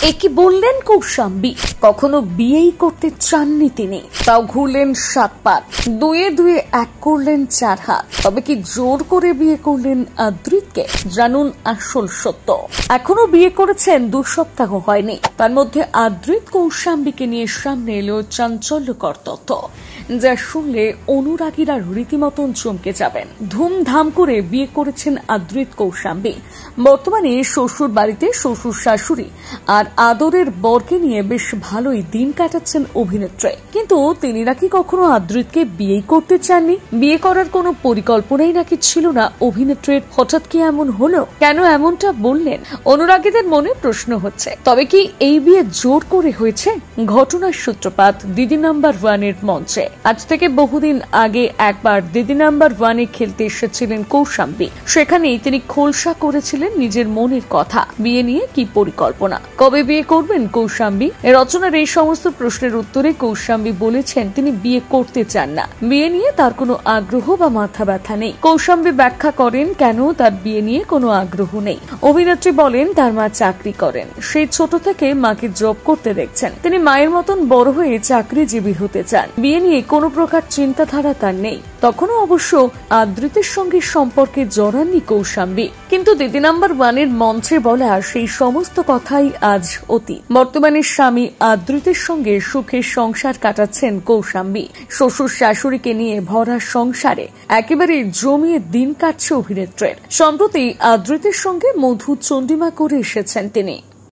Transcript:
একে বললেন কৌশাম্বী। কখনো বিয়েই করতে চাননি তিনি, তাও ঘুরলেন 7 পাত, দুয়ে দুয়ে 1 করলেন 4 হাত। তবে কি জোর করে বিয়ে করলেন আদ্রিতকে? জানুন আসল সত্য। এখনো বিয়ে করেছেন 2 সপ্তাহ হয়নি, তার মধ্যে আদ্রিত কৌশাম্বীকে নিয়ে সামনে এলো চাঞ্চল্যকর তথ্য, যা শুনলে অনুরাগীরা রীতিমতন চমকে যাবেন। ধুমধাম করে বিয়ে করেছেন আদ্রিত কৌশাম্বী। বর্তমানে শ্বশুর বাড়িতে শ্বশুর শাশুড়ি আর আদরের বরকে নিয়ে বেশ ভালোই দিন কাটাচ্ছেন অভিনেত্রী। কিন্তু তিনি নাকি কখনো আদ্রিতকে বিয়ে করতে চাননি। বিয়ে করার কোনো পরিকল্পনাই নাকি ছিল না অভিনেত্রীর। হঠাৎ কি এমন হলো? কেন এমনটা বললেন? অনুরাগীদের মনে প্রশ্ন হচ্ছে। তবে কি এই বিয়ে জোর করে হয়েছে? ঘটনার সূত্রপাত দিদি নাম্বার 1 এর মঞ্চে। আজ থেকে বহুদিন আগে একবার দিদি নাম্বার 1 এ খেলতে এসেছিলেন কৌশাম্বী। সেখানেই তিনি খোলসা করেছিলেন নিজের মনের কথা, বিয়ে নিয়ে কি পরিকল্পনা, কবে বিয়ে করবেন কৌশাম্বী। রচনার এই সমস্ত প্রশ্নের উত্তরে কৌশাম্বী বলেছেন তিনি বিয়ে করতে চান না, বিয়ে নিয়ে তার কোনো আগ্রহ বা মাথা ব্যথা নেই। কৌশাম্বী ব্যাখ্যা করেন কেন তার বিয়ে নিয়ে কোনো আগ্রহ নেই। অভিনেত্রী বলেন তার মা চাকরি করেন, সেই ছোট থেকে মাকে জব করতে দেখছেন। তিনি মায়ের মতন বড় হয়ে চাকরিজীবী হতে চান। বিয়ে নিয়ে কোনো প্রকার চিন্তাধারা তার নেই। তখনও অবশ্য আদ্রিতের সঙ্গে সম্পর্কে জড়াননি কৌশাম্বী। কিন্তু দিদি নাম্বার 1 এর মঞ্চে বলা সেই সমস্ত কথাই আজ অতীত। বর্তমানে স্বামী আদ্রিতের সঙ্গে সুখের সংসার কাটাচ্ছেন কৌশাম্বী। শ্বশুর শাশুড়িকে নিয়ে ভরা সংসারে একেবারে জমিয়ে দিন কাটছে অভিনেত্রীর। সম্প্রতি আদ্রিতের সঙ্গে মধু চন্ডিমা করে এসেছেন তিনি।